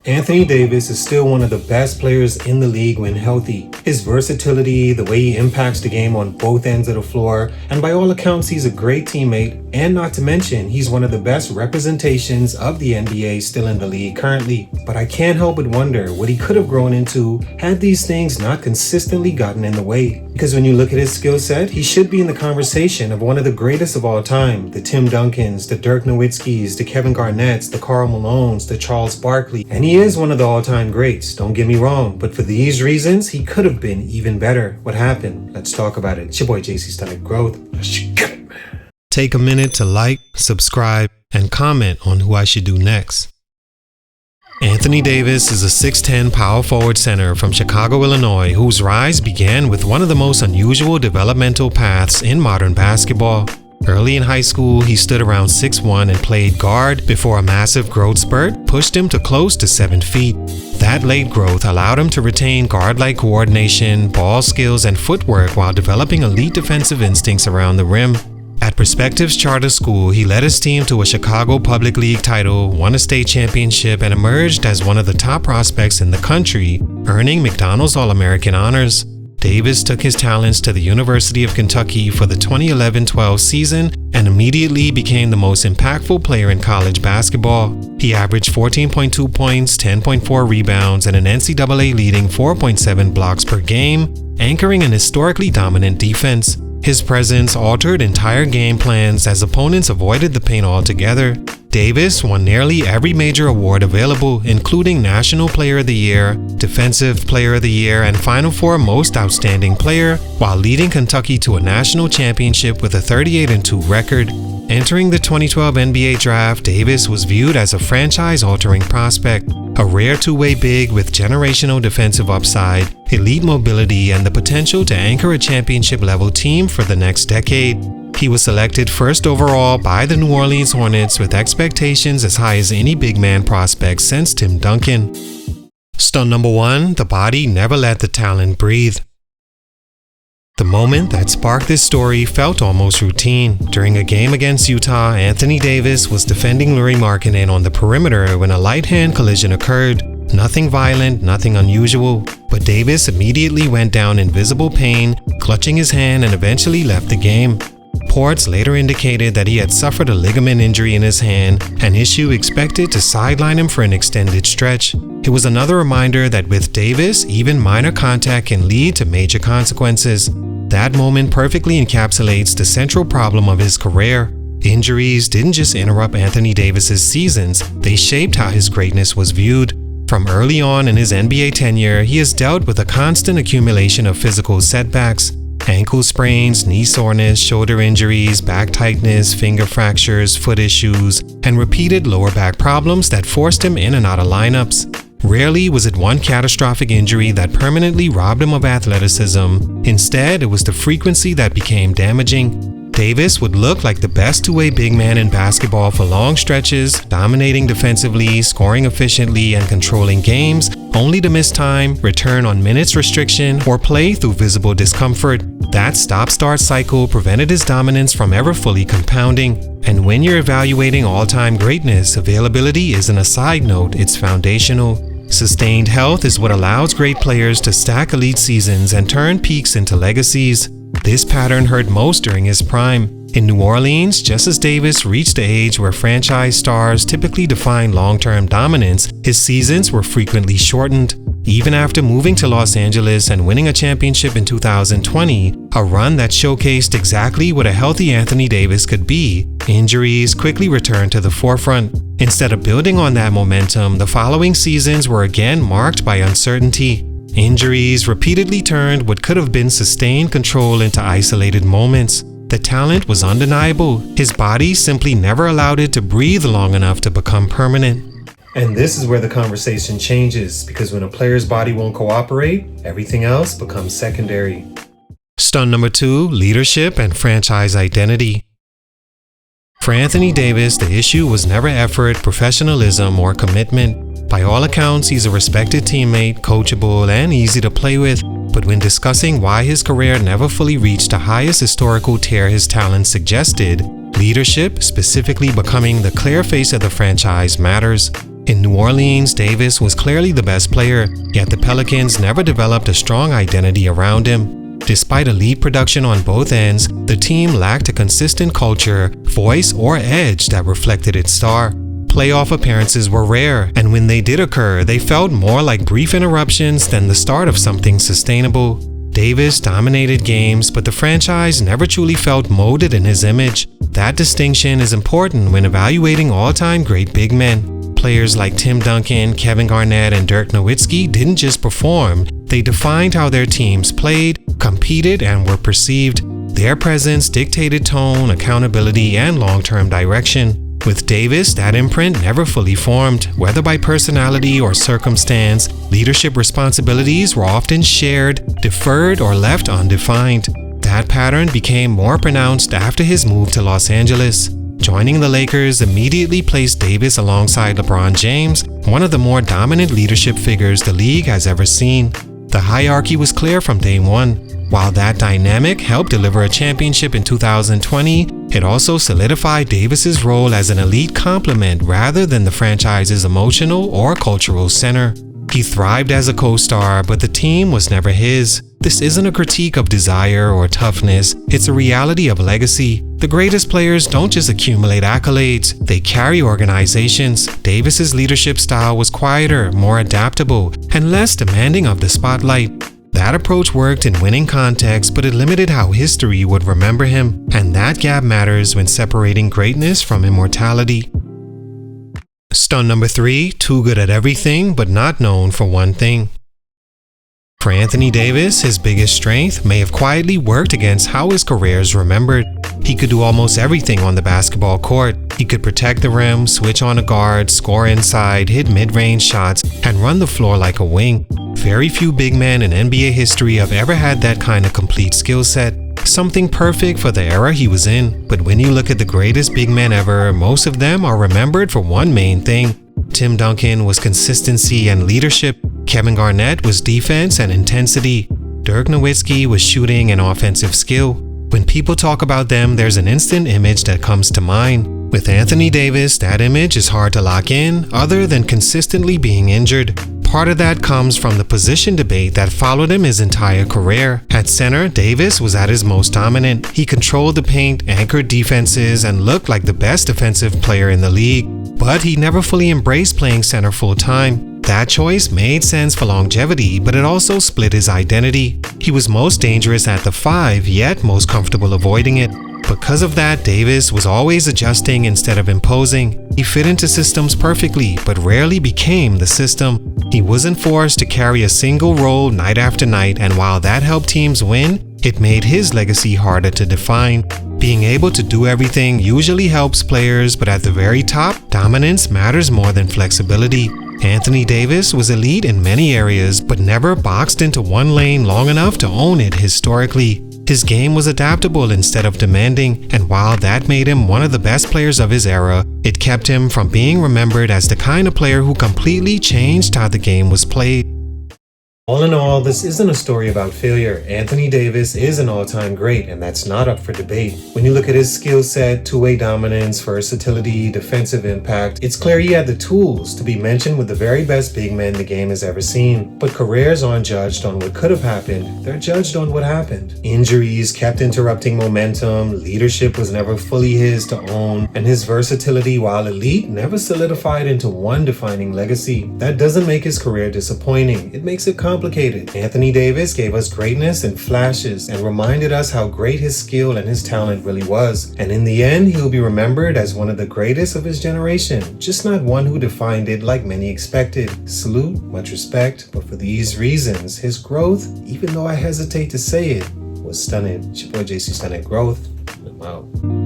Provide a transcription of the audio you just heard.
Anthony Davis is still one of the best players in the league when healthy. His versatility, the way he impacts the game on both ends of the floor, and by all accounts he's a great teammate, and not to mention he's one of the best representations of the NBA still in the league currently. But I can't help but wonder what he could have grown into had these things not consistently gotten in the way. Because when you look at his skill set, he should be in the conversation of one of the greatest of all time. The Tim Duncans, the Dirk Nowitzkis, the Kevin Garnetts, the Karl Malones, the Charles Barkley, and he is one of the all-time greats, don't get me wrong, but for these reasons, he could have been even better. What happened? Let's talk about it. It's your boy JC Stunted Growth. Take a minute to like, subscribe, and comment on who I should do next. Anthony Davis is a 6'10" power forward center from Chicago, Illinois, whose rise began with one of the most unusual developmental paths in modern basketball. Early in high school, he stood around 6'1" and played guard before a massive growth spurt pushed him to close to 7 feet. That late growth allowed him to retain guard-like coordination, ball skills, and footwork while developing elite defensive instincts around the rim. At Perspectives Charter School, he led his team to a Chicago Public League title, won a state championship, and emerged as one of the top prospects in the country, earning McDonald's All-American honors. Davis took his talents to the University of Kentucky for the 2011-12 season and immediately became the most impactful player in college basketball. He averaged 14.2 points, 10.4 rebounds, and an NCAA leading 4.7 blocks per game, anchoring an historically dominant defense. His presence altered entire game plans as opponents avoided the paint altogether. Davis won nearly every major award available, including National Player of the Year, Defensive Player of the Year, and Final Four Most Outstanding Player, while leading Kentucky to a national championship with a 38-2 record. Entering the 2012 NBA Draft, Davis was viewed as a franchise-altering prospect, a rare two-way big with generational defensive upside, elite mobility, and the potential to anchor a championship-level team for the next decade. He was selected first overall by the New Orleans Hornets with expectations as high as any big man prospect since Tim Duncan. Stunt number 1, the body never let the talent breathe. The moment that sparked this story felt almost routine. During a game against Utah, Anthony Davis was defending Lauri Markkanen on the perimeter when a light-hand collision occurred. Nothing violent, nothing unusual, but Davis immediately went down in visible pain, clutching his hand, and eventually left the game. Reports later indicated that he had suffered a ligament injury in his hand, an issue expected to sideline him for an extended stretch. It was another reminder that with Davis, even minor contact can lead to major consequences. That moment perfectly encapsulates the central problem of his career. Injuries didn't just interrupt Anthony Davis's seasons, they shaped how his greatness was viewed. From early on in his NBA tenure, he has dealt with a constant accumulation of physical setbacks. Ankle sprains, knee soreness, shoulder injuries, back tightness, finger fractures, foot issues, and repeated lower back problems that forced him in and out of lineups. Rarely was it one catastrophic injury that permanently robbed him of athleticism. Instead, it was the frequency that became damaging. Davis would look like the best two-way big man in basketball for long stretches, dominating defensively, scoring efficiently, and controlling games, only to miss time, return on minutes restriction, or play through visible discomfort. That stop-start cycle prevented his dominance from ever fully compounding. And when you're evaluating all-time greatness, availability isn't a side note, it's foundational. Sustained health is what allows great players to stack elite seasons and turn peaks into legacies. This pattern hurt most during his prime. In New Orleans, just as Davis reached the age where franchise stars typically define long-term dominance, his seasons were frequently shortened. Even after moving to Los Angeles and winning a championship in 2020, a run that showcased exactly what a healthy Anthony Davis could be, injuries quickly returned to the forefront. Instead of building on that momentum, the following seasons were again marked by uncertainty. Injuries repeatedly turned what could have been sustained control into isolated moments. The talent was undeniable. His body simply never allowed it to breathe long enough to become permanent. And this is where the conversation changes, because when a player's body won't cooperate, everything else becomes secondary. Stunt number 2, leadership and franchise identity. For Anthony Davis, the issue was never effort, professionalism, or commitment. By all accounts, he's a respected teammate, coachable, and easy to play with. But when discussing why his career never fully reached the highest historical tier his talent suggested, leadership, specifically becoming the clear face of the franchise, matters. In New Orleans, Davis was clearly the best player, yet the Pelicans never developed a strong identity around him. Despite elite production on both ends, the team lacked a consistent culture, voice, or edge that reflected its star. Playoff appearances were rare, and when they did occur, they felt more like brief interruptions than the start of something sustainable. Davis dominated games, but the franchise never truly felt molded in his image. That distinction is important when evaluating all-time great big men. Players like Tim Duncan, Kevin Garnett, and Dirk Nowitzki didn't just perform, they defined how their teams played, competed, and were perceived. Their presence dictated tone, accountability, and long-term direction. With Davis, that imprint never fully formed. Whether by personality or circumstance, leadership responsibilities were often shared, deferred, or left undefined. That pattern became more pronounced after his move to Los Angeles. Joining the Lakers immediately placed Davis alongside LeBron James, one of the more dominant leadership figures the league has ever seen. The hierarchy was clear from day one. While that dynamic helped deliver a championship in 2020, it also solidified Davis's role as an elite complement rather than the franchise's emotional or cultural center. He thrived as a co-star, but the team was never his. This isn't a critique of desire or toughness, it's a reality of legacy. The greatest players don't just accumulate accolades, they carry organizations. Davis's leadership style was quieter, more adaptable, and less demanding of the spotlight. That approach worked in winning contexts, but it limited how history would remember him, and that gap matters when separating greatness from immortality. Stunt number 3, too good at everything, but not known for one thing. For Anthony Davis, his biggest strength may have quietly worked against how his career is remembered. He could do almost everything on the basketball court. He could protect the rim, switch on a guard, score inside, hit mid-range shots, and run the floor like a wing. Very few big men in NBA history have ever had that kind of complete skill set. Something perfect for the era he was in. But when you look at the greatest big men ever, most of them are remembered for one main thing. Tim Duncan was consistency and leadership. Kevin Garnett was defense and intensity. Dirk Nowitzki was shooting and offensive skill. When people talk about them, there's an instant image that comes to mind. With Anthony Davis, that image is hard to lock in, other than consistently being injured. Part of that comes from the position debate that followed him his entire career. At center, Davis was at his most dominant. He controlled the paint, anchored defenses, and looked like the best defensive player in the league. But he never fully embraced playing center full-time. That choice made sense for longevity, but it also split his identity. He was most dangerous at the 5, yet most comfortable avoiding it. Because of that, Davis was always adjusting instead of imposing. He fit into systems perfectly, but rarely became the system. He wasn't forced to carry a single role night after night, and while that helped teams win, it made his legacy harder to define. Being able to do everything usually helps players, but at the very top, dominance matters more than flexibility. Anthony Davis was elite in many areas, but never boxed into one lane long enough to own it historically. His game was adaptable instead of demanding, and while that made him one of the best players of his era, it kept him from being remembered as the kind of player who completely changed how the game was played. All in all, this isn't a story about failure. Anthony Davis is an all-time great, and that's not up for debate. When you look at his skill set, two-way dominance, versatility, defensive impact, it's clear he had the tools to be mentioned with the very best big men the game has ever seen. But careers aren't judged on what could have happened, they're judged on what happened. Injuries kept interrupting momentum, leadership was never fully his to own, and his versatility, while elite, never solidified into one defining legacy. That doesn't make his career disappointing, it makes it complicated. Anthony Davis gave us greatness in flashes and reminded us how great his skill and his talent really was. And in the end, he'll be remembered as one of the greatest of his generation, just not one who defined it like many expected. Salute, much respect, but for these reasons, his growth, even though I hesitate to say it, was stunted. It's your boy JC Stunted Growth. I'm out.